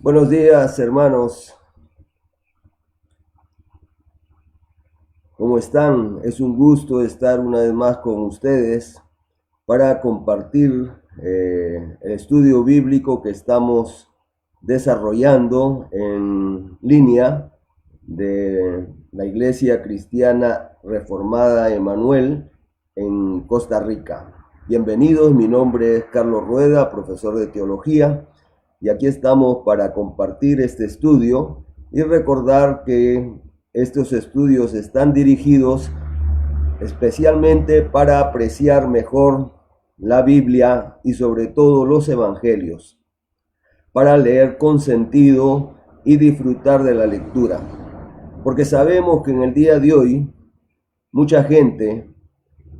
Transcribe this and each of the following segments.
Buenos días, hermanos. ¿Cómo están? Es un gusto estar una vez más con ustedes para compartir el estudio bíblico que estamos desarrollando en línea de la Iglesia Cristiana Reformada Emanuel en Costa Rica. Bienvenidos, mi nombre es Carlos Rueda, profesor de teología, y aquí estamos para compartir este estudio y recordar que estos estudios están dirigidos especialmente para apreciar mejor la Biblia y sobre todo los evangelios, para leer con sentido y disfrutar de la lectura. Porque sabemos que en el día de hoy mucha gente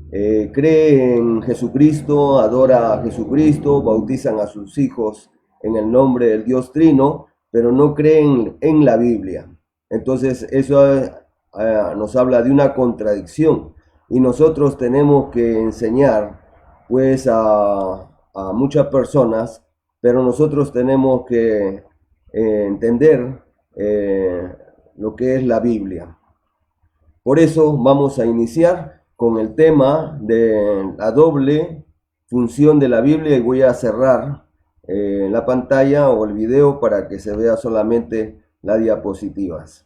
cree en Jesucristo, adora a Jesucristo, bautizan a sus hijos en el nombre del Dios Trino, pero no creen en la Biblia. Entonces eso nos habla de una contradicción y nosotros tenemos que enseñar pues a muchas personas, pero nosotros tenemos que entender lo que es la Biblia. Por eso vamos a iniciar con el tema de la doble función de la Biblia y voy a cerrar la pantalla o el video para que se vea solamente las diapositivas.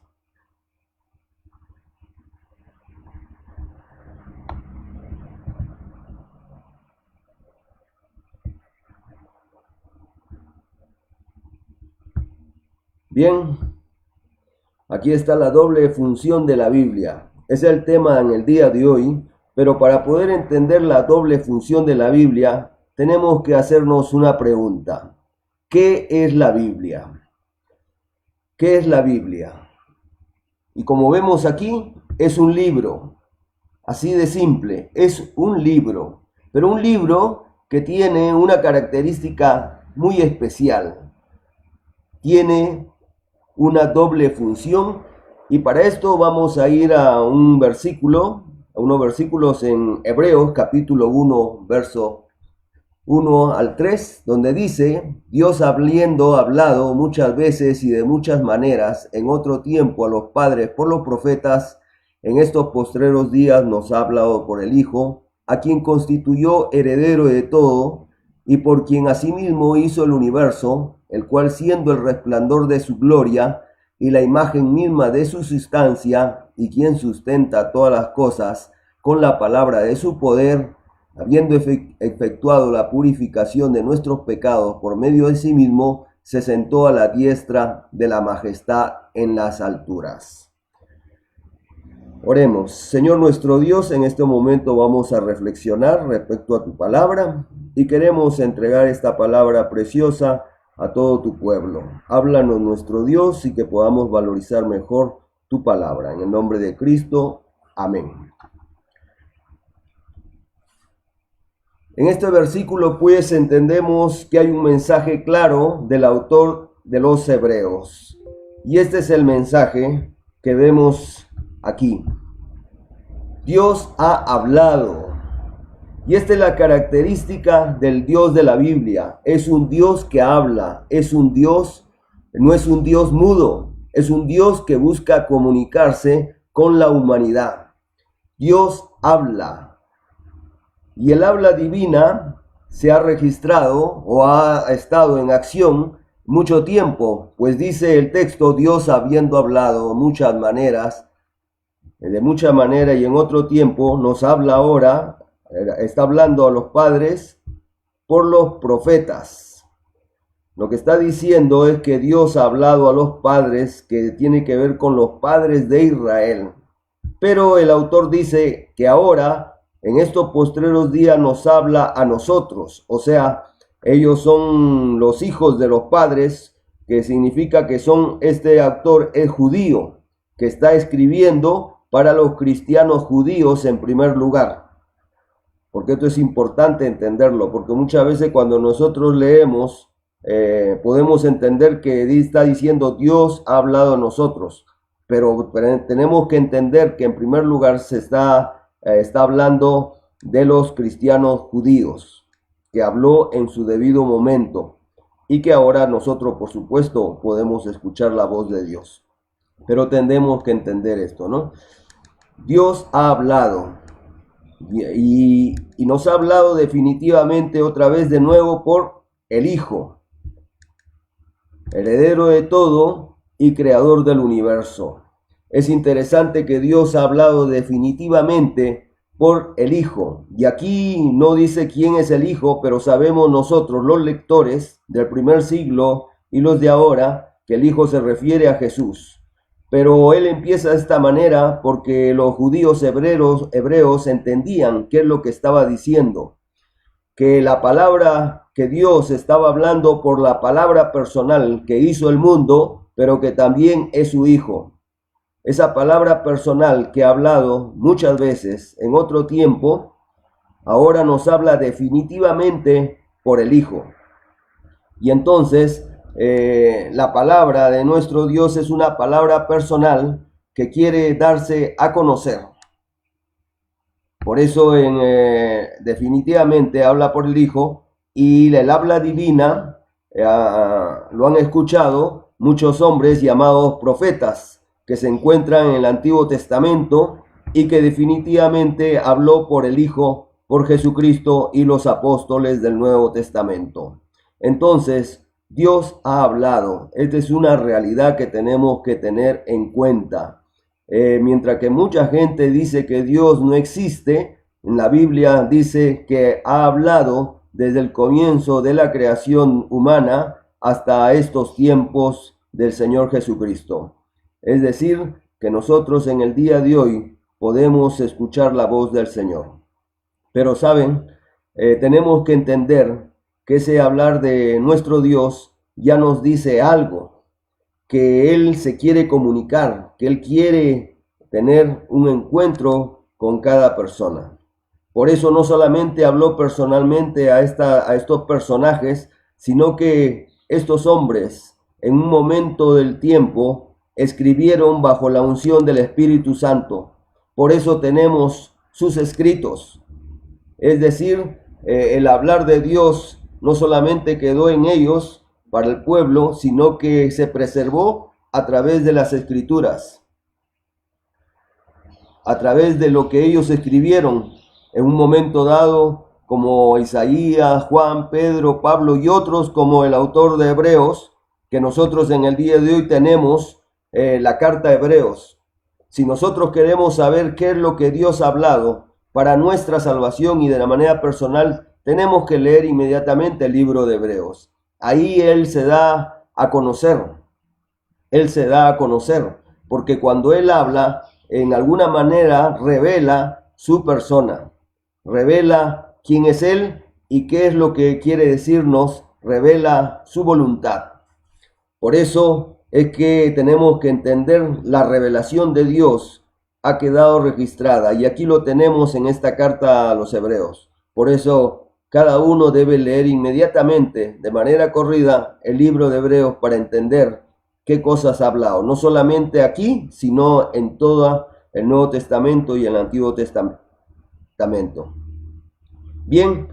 Bien, aquí está la doble función de la Biblia. Ese es el tema en el día de hoy, pero para poder entender la doble función de la Biblia, tenemos que hacernos una pregunta. ¿Qué es la Biblia? ¿Qué es la Biblia? Y como vemos aquí, es un libro, así de simple, es un libro, pero un libro que tiene una característica muy especial. Tiene una doble función y para esto vamos a ir a un versículo, a unos versículos en Hebreos capítulo 1, verso 1 al 3, donde dice: Dios habiendo hablado muchas veces y de muchas maneras en otro tiempo a los padres por los profetas, en estos postreros días nos ha hablado por el Hijo, a quien constituyó heredero de todo y por quien asimismo hizo el universo, el cual siendo el resplandor de su gloria y la imagen misma de su sustancia, y quien sustenta todas las cosas con la palabra de su poder, habiendo efectuado la purificación de nuestros pecados por medio de sí mismo, se sentó a la diestra de la majestad en las alturas. Oremos. Señor nuestro Dios, en este momento vamos a reflexionar respecto a tu palabra y queremos entregar esta palabra preciosa a todo tu pueblo. Háblanos nuestro Dios y que podamos valorizar mejor tu palabra. En el nombre de Cristo, amén. En este versículo pues entendemos que hay un mensaje claro del autor de los Hebreos. Y este es el mensaje que vemos aquí. Dios ha hablado. Y esta es la característica del Dios de la Biblia. Es un Dios que habla. Es un Dios, no es un Dios mudo. Es un Dios que busca comunicarse con la humanidad. Dios habla. Y el habla divina se ha registrado o ha estado en acción mucho tiempo, pues dice el texto: Dios habiendo hablado muchas maneras, de mucha manera y en otro tiempo, nos habla ahora, está hablando a los padres por los profetas. Lo que está diciendo es que Dios ha hablado a los padres, que tiene que ver con los padres de Israel. Pero el autor dice que ahora, en estos postreros días, nos habla a nosotros. O sea, ellos son los hijos de los padres, que significa que este autor es judío, que está escribiendo para los cristianos judíos en primer lugar. Porque esto es importante entenderlo, porque muchas veces cuando nosotros leemos, podemos entender que está diciendo Dios ha hablado a nosotros. Pero tenemos que entender que en primer lugar se está hablando de los cristianos judíos, que habló en su debido momento. y que ahora nosotros, por supuesto, podemos escuchar la voz de Dios. Pero tenemos que entender esto, ¿no? Dios ha hablado y nos ha hablado definitivamente otra vez de nuevo por el Hijo, heredero de todo y creador del universo. Es interesante que Dios ha hablado definitivamente por el Hijo. Y aquí no dice quién es el Hijo, pero sabemos nosotros, los lectores del primer siglo y los de ahora, que el Hijo se refiere a Jesús. Pero él empieza de esta manera porque los judíos hebreos entendían qué es lo que estaba diciendo. Que la palabra que Dios estaba hablando por la palabra personal que hizo el mundo, pero que también es su Hijo. Esa palabra personal que ha hablado muchas veces en otro tiempo, ahora nos habla definitivamente por el Hijo. Y entonces la palabra de nuestro Dios es una palabra personal que quiere darse a conocer. Por eso definitivamente habla por el Hijo, y el habla divina lo han escuchado muchos hombres llamados profetas que se encuentran en el Antiguo Testamento y que definitivamente habló por el Hijo, por Jesucristo y los apóstoles del Nuevo Testamento. Entonces, Dios ha hablado. Esta es una realidad que tenemos que tener en cuenta. Mientras que mucha gente dice que Dios no existe, en la Biblia dice que ha hablado desde el comienzo de la creación humana hasta estos tiempos del Señor Jesucristo. Es decir, que nosotros en el día de hoy podemos escuchar la voz del Señor. Pero saben, tenemos que entender que ese hablar de nuestro Dios ya nos dice algo, que Él se quiere comunicar, que Él quiere tener un encuentro con cada persona. Por eso no solamente habló personalmente a estos personajes, sino que estos hombres en un momento del tiempo escribieron bajo la unción del Espíritu Santo. Por eso tenemos sus escritos. Es decir, el hablar de Dios no solamente quedó en ellos para el pueblo, sino que se preservó a través de las escrituras, a través de lo que ellos escribieron en un momento dado, como Isaías, Juan, Pedro, Pablo y otros, como el autor de Hebreos, que nosotros en el día de hoy tenemos la carta de Hebreos. Si nosotros queremos saber qué es lo que Dios ha hablado para nuestra salvación y de la manera personal, tenemos que leer inmediatamente el libro de Hebreos. Ahí Él se da a conocer. Él se da a conocer, porque cuando Él habla, en alguna manera revela su persona, revela quién es Él y qué es lo que quiere decirnos, revela su voluntad. Por eso es que tenemos que entender la revelación de Dios ha quedado registrada, y aquí lo tenemos en esta carta a los Hebreos. Por eso cada uno debe leer inmediatamente, de manera corrida, el libro de Hebreos para entender qué cosas ha hablado. No solamente aquí, sino en todo el Nuevo Testamento y el Antiguo Testamento. Bien,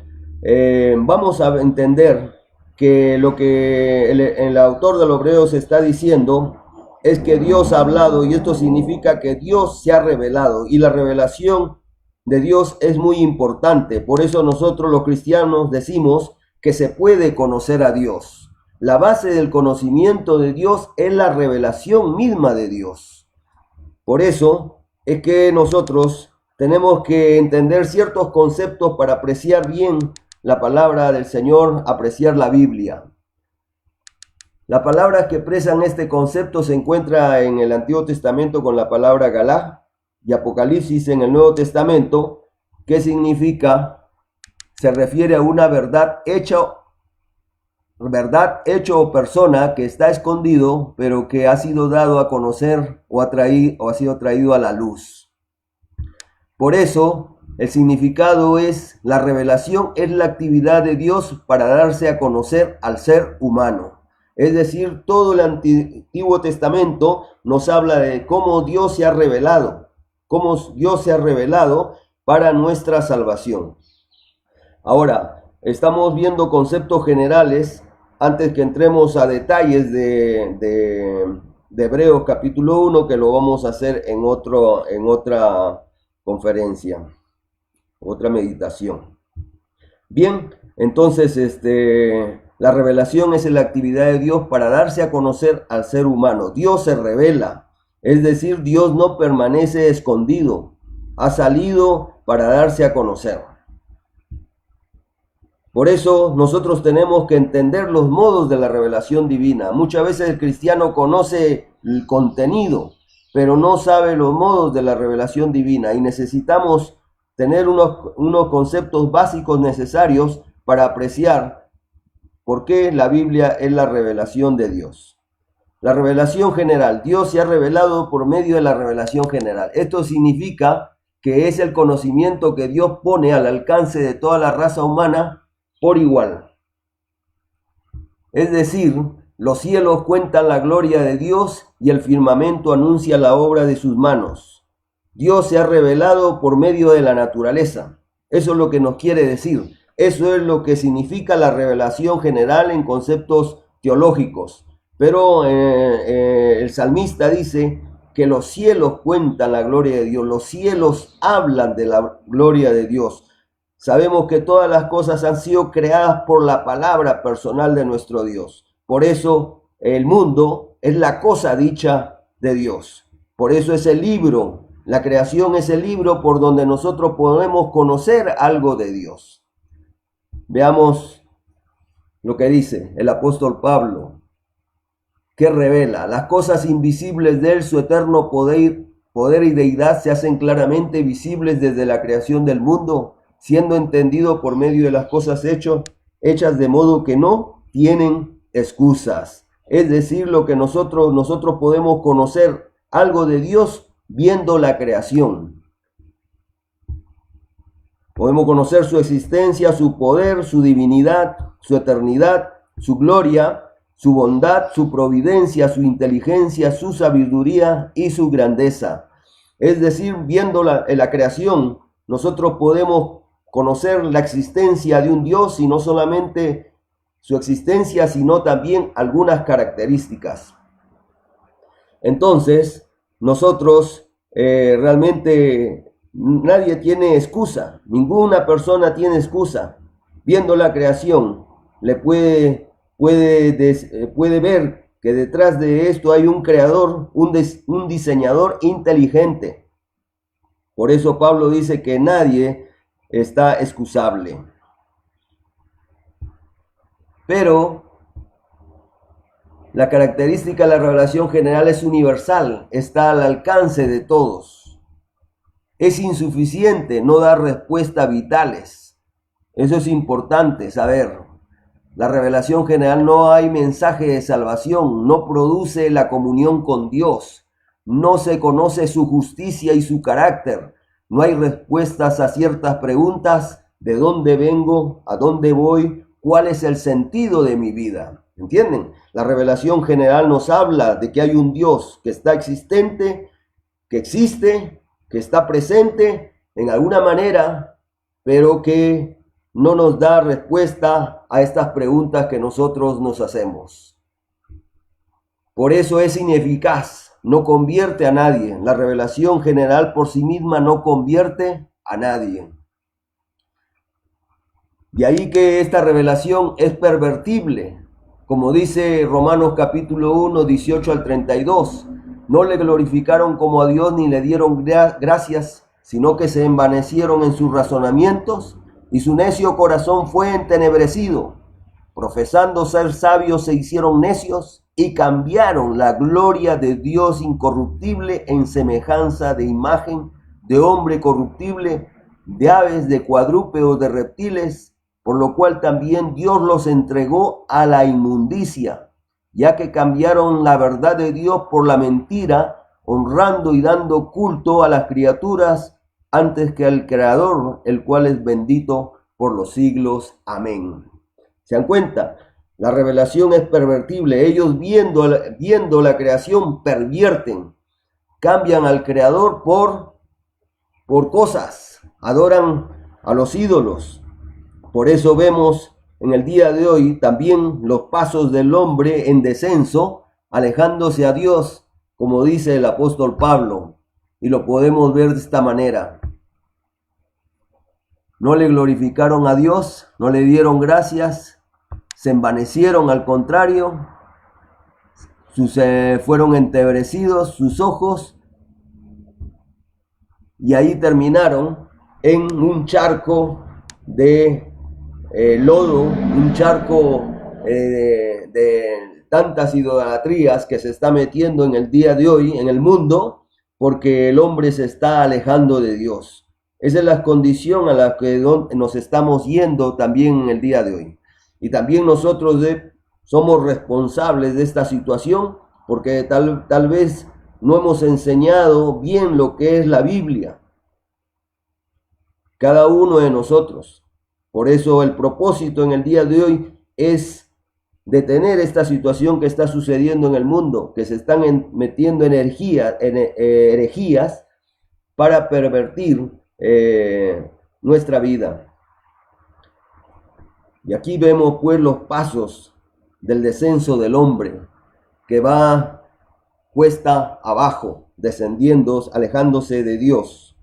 vamos a entender que lo que el autor de los Hebreos está diciendo es que Dios ha hablado, y esto significa que Dios se ha revelado, y la revelación de Dios es muy importante. Por eso nosotros los cristianos decimos que se puede conocer a Dios. La base del conocimiento de Dios es la revelación misma de Dios. Por eso es que nosotros tenemos que entender ciertos conceptos para apreciar bien la palabra del Señor, apreciar la Biblia. La palabra que expresan este concepto se encuentra en el Antiguo Testamento con la palabra Galá, y Apocalipsis en el Nuevo Testamento, que significa, se refiere a una verdad hecho o persona que está escondido, pero que ha sido dado a conocer o ha sido traído a la luz. Por eso, el significado es, la revelación es la actividad de Dios para darse a conocer al ser humano. Es decir, todo el Antiguo Testamento nos habla de cómo Dios se ha revelado, para nuestra salvación. Ahora, estamos viendo conceptos generales antes que entremos a detalles de Hebreos capítulo 1, que lo vamos a hacer en otra conferencia, otra meditación. Bien, entonces la revelación es la actividad de Dios para darse a conocer al ser humano. Dios se revela, es decir, Dios no permanece escondido, ha salido para darse a conocer. Por eso nosotros tenemos que entender los modos de la revelación divina. Muchas veces el cristiano conoce el contenido, pero no sabe los modos de la revelación divina, y necesitamos tener unos conceptos básicos necesarios para apreciar por qué la Biblia es la revelación de Dios. La revelación general. Dios se ha revelado por medio de la revelación general. Esto significa que es el conocimiento que Dios pone al alcance de toda la raza humana por igual. Es decir, los cielos cuentan la gloria de Dios y el firmamento anuncia la obra de sus manos. Dios se ha revelado por medio de la naturaleza. Eso es lo que nos quiere decir. Eso es lo que significa la revelación general en conceptos teológicos. Pero el salmista dice que los cielos cuentan la gloria de Dios. Los cielos hablan de la gloria de Dios. Sabemos que todas las cosas han sido creadas por la palabra personal de nuestro Dios. Por eso el mundo es la cosa dicha de Dios. Por eso es el libro, la creación es el libro por donde nosotros podemos conocer algo de Dios. Veamos lo que dice el apóstol Pablo, que revela las cosas invisibles de él, su eterno poder y deidad se hacen claramente visibles desde la creación del mundo, siendo entendido por medio de las cosas hechas de modo que no tienen excusas. Es decir, lo que nosotros podemos conocer algo de Dios viendo la creación. Podemos conocer su existencia, su poder, su divinidad, su eternidad, su gloria, su bondad, su providencia, su inteligencia, su sabiduría y su grandeza. Es decir, viendo la creación, nosotros podemos conocer la existencia de un Dios, y no solamente su existencia, sino también algunas características. Entonces, nosotros realmente nadie tiene excusa, ninguna persona tiene excusa. Viendo la creación, puede ver que detrás de esto hay un creador, un diseñador inteligente. Por eso Pablo dice que nadie está excusable. Pero la característica de la revelación general es universal, está al alcance de todos. Es insuficiente, no da respuestas vitales. Eso es importante saber. La revelación general no hay mensaje de salvación, no produce la comunión con Dios, no se conoce su justicia y su carácter. No hay respuestas a ciertas preguntas: ¿de dónde vengo? ¿A dónde voy? ¿Cuál es el sentido de mi vida? ¿Entienden? La revelación general nos habla de que hay un Dios que está existente, que existe, que está presente en alguna manera, pero que no nos da respuesta a estas preguntas que nosotros nos hacemos. Por eso es ineficaz. No convierte a nadie. La revelación general por sí misma no convierte a nadie. De ahí que esta revelación es pervertible. Como dice Romanos capítulo 1, 18 al 32. No le glorificaron como a Dios ni le dieron gracias, sino que se envanecieron en sus razonamientos y su necio corazón fue entenebrecido. Profesando ser sabios se hicieron necios y cambiaron la gloria de Dios incorruptible en semejanza de imagen de hombre corruptible, de aves, de cuadrúpedos, de reptiles, por lo cual también Dios los entregó a la inmundicia, ya que cambiaron la verdad de Dios por la mentira, honrando y dando culto a las criaturas antes que al Creador, el cual es bendito por los siglos. Amén. ¿Se dan cuenta? La revelación es pervertible. Ellos viendo la creación pervierten, cambian al Creador por cosas, adoran a los ídolos. Por eso vemos en el día de hoy también los pasos del hombre en descenso, alejándose a Dios, como dice el apóstol Pablo, y lo podemos ver de esta manera. No le glorificaron a Dios, no le dieron gracias, se envanecieron, al contrario, fueron entenebrecidos sus ojos, y ahí terminaron en un charco de lodo, un charco de tantas idolatrías que se está metiendo en el día de hoy en el mundo, porque el hombre se está alejando de Dios. Esa es la condición a la que nos estamos yendo también en el día de hoy. Y también nosotros somos responsables de esta situación, porque tal vez no hemos enseñado bien lo que es la Biblia. Cada uno de nosotros. Por eso el propósito en el día de hoy es detener esta situación que está sucediendo en el mundo, que se están metiendo herejías para pervertir nuestra vida. Y aquí vemos pues los pasos del descenso del hombre, que va cuesta abajo, descendiendo, alejándose de Dios.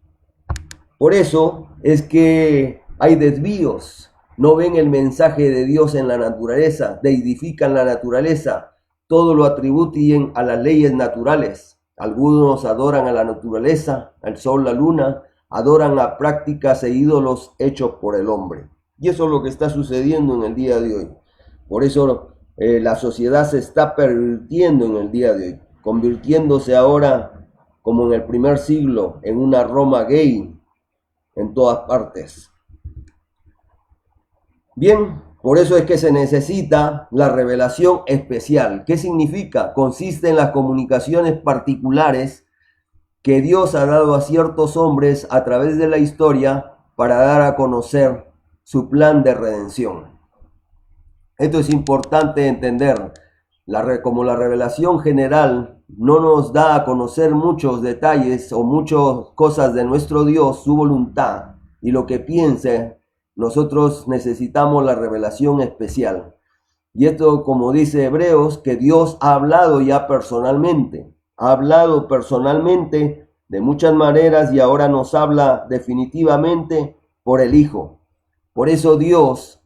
Por eso es que hay desvíos, no ven el mensaje de Dios en la naturaleza, deidifican la naturaleza, todo lo atribuyen a las leyes naturales. Algunos adoran a la naturaleza, al sol, la luna, adoran a prácticas e ídolos hechos por el hombre. Y eso es lo que está sucediendo en el día de hoy. Por eso la sociedad se está pervirtiendo en el día de hoy, convirtiéndose ahora, como en el primer siglo, en una Roma gay en todas partes. Bien, por eso es que se necesita la revelación especial. ¿Qué significa? Consiste en las comunicaciones particulares que Dios ha dado a ciertos hombres a través de la historia para dar a conocer su plan de redención. Esto es importante entender. Como la revelación general no nos da a conocer muchos detalles o muchas cosas de nuestro Dios, su voluntad y lo que piense, nosotros necesitamos la revelación especial. Y esto, como dice Hebreos, que Dios ha hablado ya personalmente. Ha hablado personalmente de muchas maneras y ahora nos habla definitivamente por el Hijo. Por eso Dios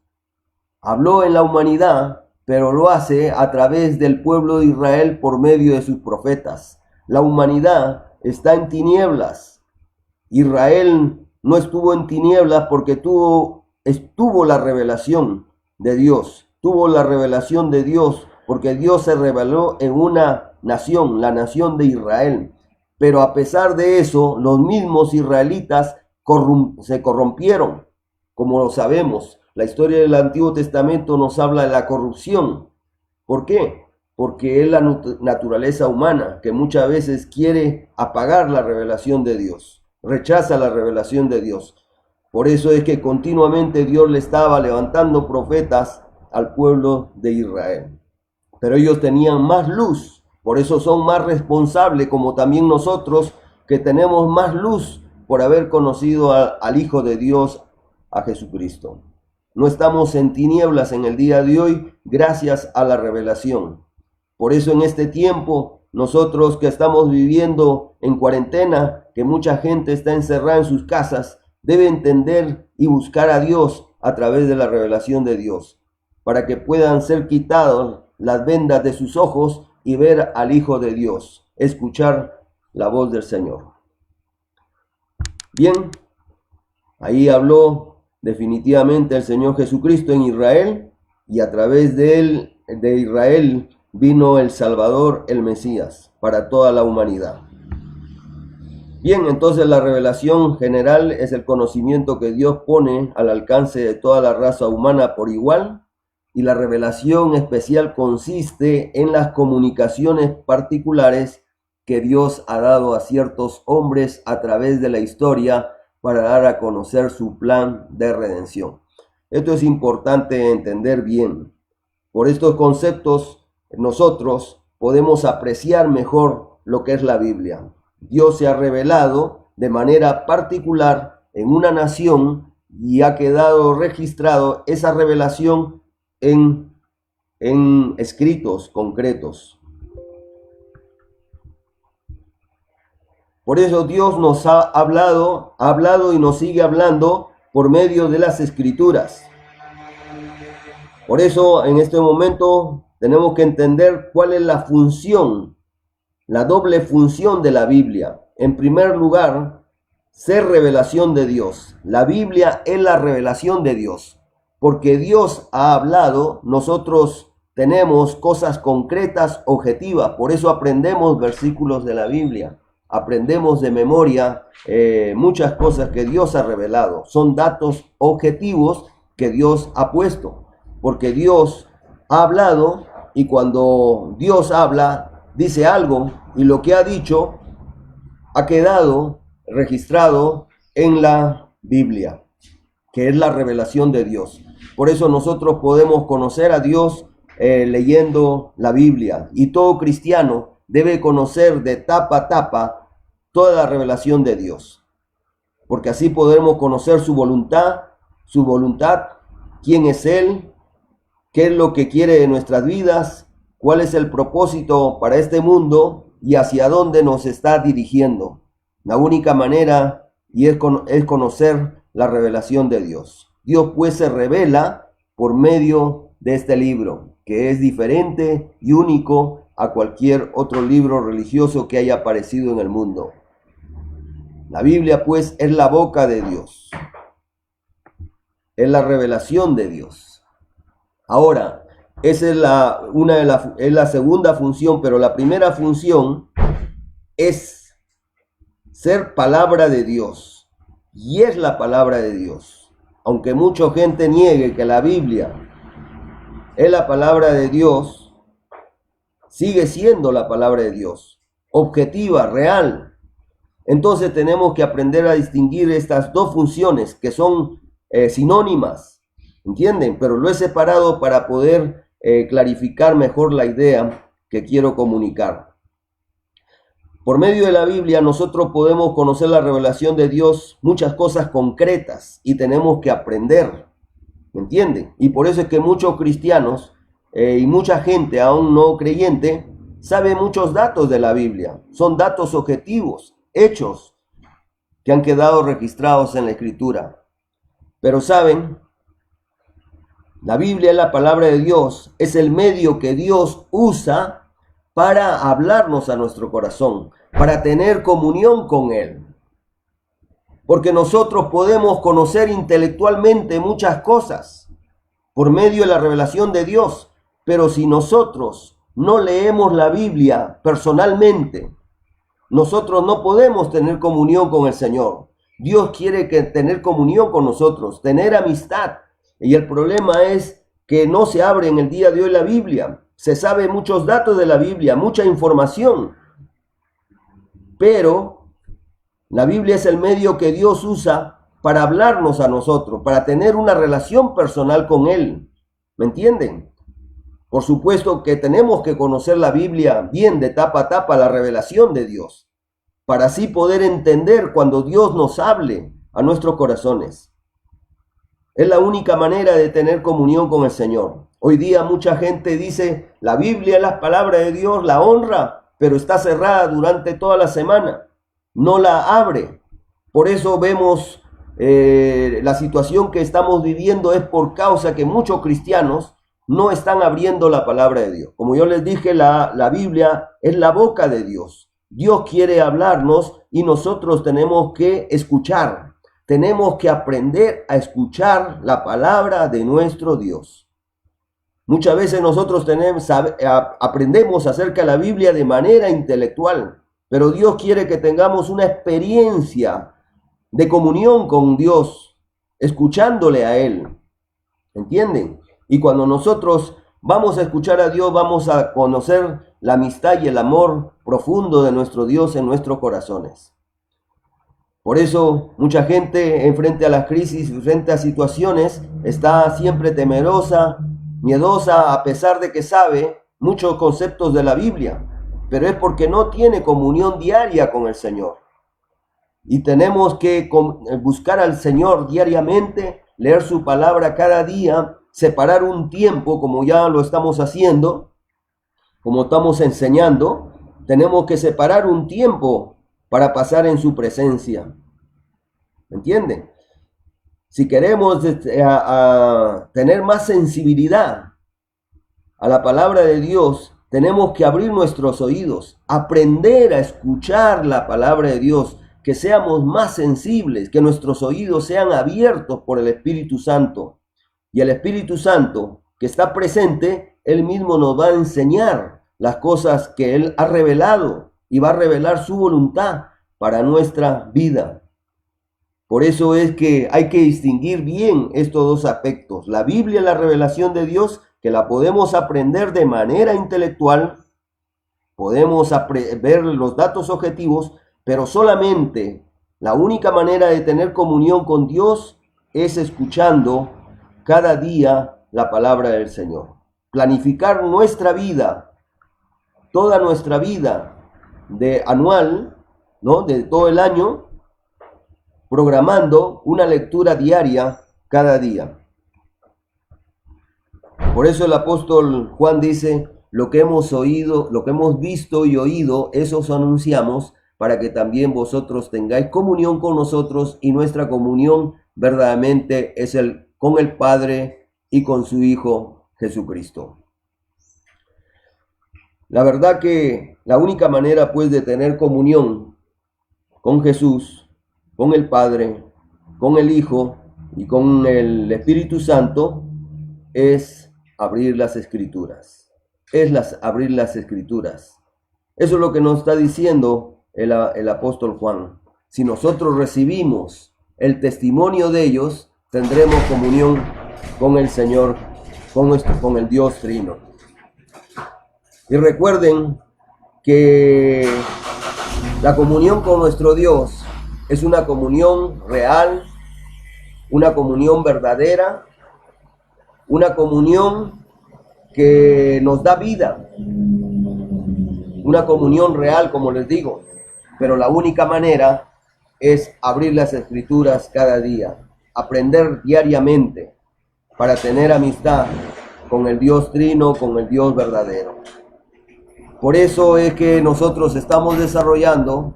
habló en la humanidad, pero lo hace a través del pueblo de Israel por medio de sus profetas. La humanidad está en tinieblas. Israel no estuvo en tinieblas porque estuvo la revelación de Dios. Tuvo la revelación de Dios porque Dios se reveló en una nación, la nación de Israel. Pero a pesar de eso, los mismos israelitas se corrompieron, como lo sabemos. La historia del Antiguo Testamento nos habla de la corrupción. ¿Por qué? Porque es la naturaleza humana que muchas veces quiere apagar la revelación de Dios, rechaza la revelación de Dios. Por eso es que continuamente Dios le estaba levantando profetas al pueblo de Israel. Pero ellos tenían más luz, por eso son más responsables, como también nosotros, que tenemos más luz por haber conocido al Hijo de Dios, a Jesucristo. No estamos en tinieblas en el día de hoy gracias a la revelación. Por eso en este tiempo, nosotros que estamos viviendo en cuarentena, que mucha gente está encerrada en sus casas, debe entender y buscar a Dios a través de la revelación de Dios, para que puedan ser quitadas las vendas de sus ojos y ver al Hijo de Dios, escuchar la voz del Señor. Bien, ahí habló definitivamente el Señor Jesucristo en Israel, y a través de Israel vino el Salvador, el Mesías, para toda la humanidad. Bien, entonces la revelación general es el conocimiento que Dios pone al alcance de toda la raza humana por igual, y la revelación especial consiste en las comunicaciones particulares que Dios ha dado a ciertos hombres a través de la historia para dar a conocer su plan de redención. Esto es importante entender bien. Por estos conceptos, nosotros podemos apreciar mejor lo que es la Biblia. Dios se ha revelado de manera particular en una nación y ha quedado registrado esa revelación en escritos concretos. Por eso Dios nos ha hablado y nos sigue hablando por medio de las Escrituras. Por eso en este momento tenemos que entender cuál es la función, la doble función de la Biblia. En primer lugar, ser revelación de Dios. La Biblia es la revelación de Dios. Porque Dios ha hablado, nosotros tenemos cosas concretas, objetivas. Por eso aprendemos versículos de la Biblia. Aprendemos de memoria muchas cosas que Dios ha revelado. Son datos objetivos que Dios ha puesto. Porque Dios ha hablado y cuando Dios habla, dice algo y lo que ha dicho ha quedado registrado en la Biblia, que es la revelación de Dios. Por eso nosotros podemos conocer a Dios leyendo la Biblia. Y todo cristiano debe conocer de tapa a tapa toda la revelación de Dios. Porque así podremos conocer su voluntad, quién es Él, qué es lo que quiere de nuestras vidas, cuál es el propósito para este mundo y hacia dónde nos está dirigiendo. La única manera es conocer la revelación de Dios. Dios pues se revela por medio de este libro, que es diferente y único a cualquier otro libro religioso que haya aparecido en el mundo. La Biblia pues es la boca de Dios, es la revelación de Dios. Ahora, esa es la segunda función, pero la primera función es ser palabra de Dios. Y es la palabra de Dios. Aunque mucha gente niegue que la Biblia es la palabra de Dios, sigue siendo la palabra de Dios. Objetiva, real. Entonces tenemos que aprender a distinguir estas dos funciones que son sinónimas. ¿Entienden? Pero lo he separado para poder clarificar mejor la idea que quiero comunicar. Por medio de la Biblia nosotros podemos conocer la revelación de Dios, muchas cosas concretas y tenemos que aprender. ¿Me entienden? Y por eso es que muchos cristianos y mucha gente aún no creyente sabe muchos datos de la Biblia. Son datos objetivos, hechos que han quedado registrados en la Escritura. Pero saben, la Biblia es la palabra de Dios, es el medio que Dios usa para hablarnos a nuestro corazón, para tener comunión con Él. Porque nosotros podemos conocer intelectualmente muchas cosas por medio de la revelación de Dios, pero si nosotros no leemos la Biblia personalmente, nosotros no podemos tener comunión con el Señor. Dios quiere tener comunión con nosotros, tener amistad. Y el problema es que no se abre en el día de hoy la Biblia. Se sabe muchos datos de la Biblia, mucha información. Pero la Biblia es el medio que Dios usa para hablarnos a nosotros, para tener una relación personal con Él. ¿Me entienden? Por supuesto que tenemos que conocer la Biblia bien de tapa a tapa, la revelación de Dios, para así poder entender cuando Dios nos hable a nuestros corazones. Es la única manera de tener comunión con el Señor. Hoy día mucha gente dice, la Biblia es la palabra de Dios, la honra, pero está cerrada durante toda la semana. No la abre. Por eso vemos la situación que estamos viviendo es por causa que muchos cristianos no están abriendo la palabra de Dios. Como yo les dije, la Biblia es la boca de Dios. Dios quiere hablarnos y nosotros tenemos que escuchar. Tenemos que aprender a escuchar la palabra de nuestro Dios. Muchas veces nosotros aprendemos acerca de la Biblia de manera intelectual, pero Dios quiere que tengamos una experiencia de comunión con Dios, escuchándole a Él. ¿Entienden? Y cuando nosotros vamos a escuchar a Dios, vamos a conocer la amistad y el amor profundo de nuestro Dios en nuestros corazones. Por eso mucha gente frente a las crisis, frente a situaciones, está siempre temerosa, miedosa, a pesar de que sabe muchos conceptos de la Biblia, pero es porque no tiene comunión diaria con el Señor. Y tenemos que buscar al Señor diariamente, leer su palabra cada día separar un tiempo, como ya lo estamos haciendo, como estamos enseñando, tenemos que separar un tiempo para pasar en su presencia. ¿Me entienden? Si queremos tener más sensibilidad a la palabra de Dios, tenemos que abrir nuestros oídos, aprender a escuchar la palabra de Dios, que seamos más sensibles, que nuestros oídos sean abiertos por el Espíritu Santo. Y el Espíritu Santo, que está presente, Él mismo nos va a enseñar las cosas que Él ha revelado y va a revelar su voluntad para nuestra vida. Por eso es que hay que distinguir bien estos dos aspectos. La Biblia es la revelación de Dios, que la podemos aprender de manera intelectual, podemos ver los datos objetivos, pero solamente la única manera de tener comunión con Dios es escuchando cada día la palabra del Señor. Planificar nuestra vida, toda nuestra vida de anual, ¿no? De todo el año, programando una lectura diaria cada día. Por eso el apóstol Juan dice, lo que hemos oído, lo que hemos visto y oído, eso os anunciamos, para que también vosotros tengáis comunión con nosotros, y nuestra comunión verdaderamente es con el Padre y con su Hijo Jesucristo. La verdad que la única manera pues de tener comunión con Jesús, con el Padre, con el Hijo y con el Espíritu Santo es abrir las Escrituras. Abrir las Escrituras. Eso es lo que nos está diciendo el apóstol Juan. Si nosotros recibimos el testimonio de ellos, tendremos comunión con el Señor, con el Dios Trino. Y recuerden que la comunión con nuestro Dios es una comunión real, una comunión verdadera, una comunión que nos da vida, una comunión real, como les digo, pero la única manera es abrir las Escrituras cada día, aprender diariamente para tener amistad con el Dios Trino, con el Dios verdadero. Por eso es que nosotros estamos desarrollando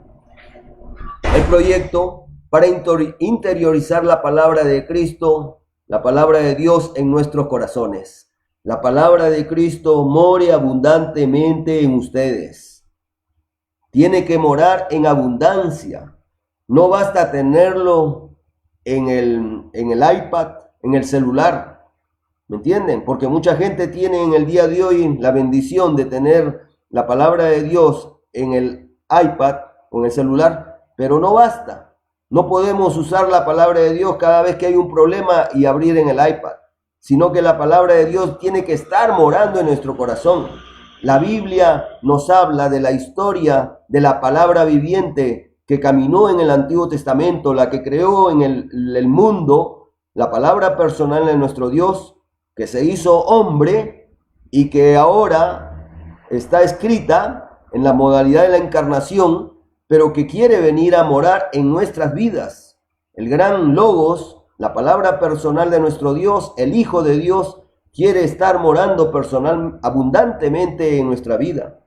el proyecto para interiorizar la palabra de Cristo, la palabra de Dios en nuestros corazones. La palabra de Cristo more abundantemente en ustedes. Tiene que morar en abundancia. No basta tenerlo en el iPad, en el celular. ¿Me entienden? Porque mucha gente tiene en el día de hoy la bendición de tener la palabra de Dios en el iPad o en el celular, pero no basta. No podemos usar la palabra de Dios cada vez que hay un problema y abrir en el iPad, sino que la palabra de Dios tiene que estar morando en nuestro corazón. La Biblia nos habla de la historia de la palabra viviente que caminó en el Antiguo Testamento, la que creó en el mundo, la palabra personal de nuestro Dios, que se hizo hombre y que ahora está escrita en la modalidad de la encarnación, pero que quiere venir a morar en nuestras vidas. El gran Logos, la palabra personal de nuestro Dios, el Hijo de Dios, quiere estar morando abundantemente en nuestra vida.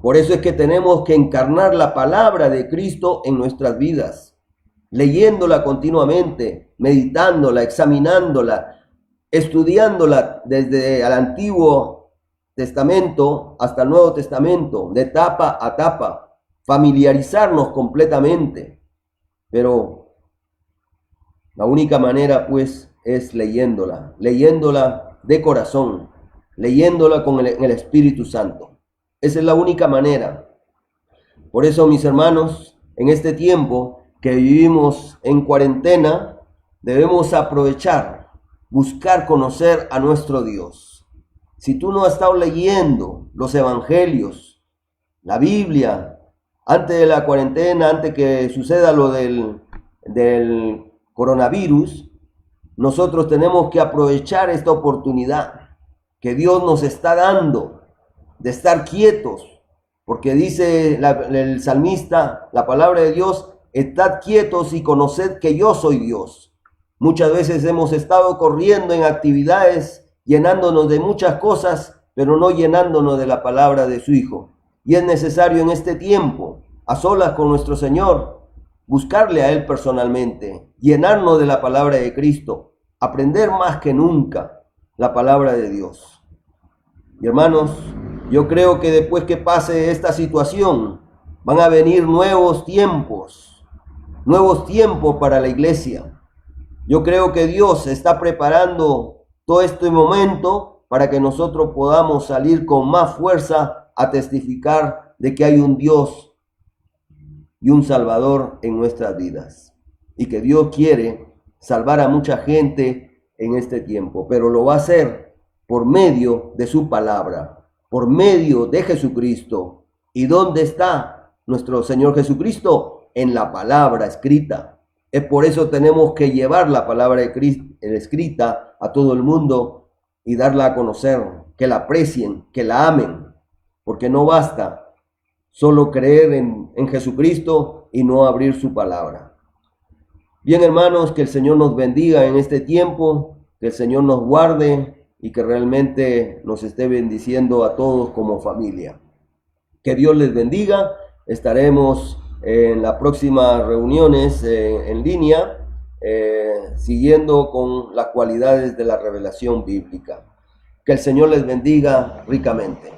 Por eso es que tenemos que encarnar la palabra de Cristo en nuestras vidas, leyéndola continuamente, meditándola, examinándola, estudiándola desde el Antiguo Testamento hasta el Nuevo Testamento, de etapa a etapa, familiarizarnos completamente. Pero la única manera pues es leyéndola de corazón, leyéndola con el Espíritu Santo. Esa es la única manera. Por eso, mis hermanos, en este tiempo que vivimos en cuarentena, debemos aprovechar, buscar conocer a nuestro Dios. Si tú no has estado leyendo los evangelios, la Biblia, antes de la cuarentena, antes que suceda lo del coronavirus, nosotros tenemos que aprovechar esta oportunidad que Dios nos está dando de estar quietos, porque dice el salmista, la palabra de Dios, estad quietos y conoced que yo soy Dios. Muchas veces hemos estado corriendo en actividades, llenándonos de muchas cosas, pero no llenándonos de la palabra de su Hijo. Y es necesario en este tiempo, a solas con nuestro Señor, buscarle a Él personalmente, llenarnos de la palabra de Cristo, aprender más que nunca la palabra de Dios. Y hermanos, yo creo que después que pase esta situación, van a venir nuevos tiempos para la iglesia. Yo creo que Dios está preparando todo este momento para que nosotros podamos salir con más fuerza a testificar de que hay un Dios y un Salvador en nuestras vidas. Y que Dios quiere salvar a mucha gente en este tiempo, pero lo va a hacer por medio de su palabra, por medio de Jesucristo. ¿Y dónde está nuestro Señor Jesucristo? En la palabra escrita. Es por eso tenemos que llevar la palabra escrita a todo el mundo y darla a conocer, que la aprecien, que la amen, porque no basta solo creer en Jesucristo y no abrir su palabra. Bien, hermanos, que el Señor nos bendiga en este tiempo, que el Señor nos guarde y que realmente nos esté bendiciendo a todos como familia. Que Dios les bendiga. Estaremos en las próximas reuniones en línea, siguiendo con las cualidades de la revelación bíblica. Que el Señor les bendiga ricamente.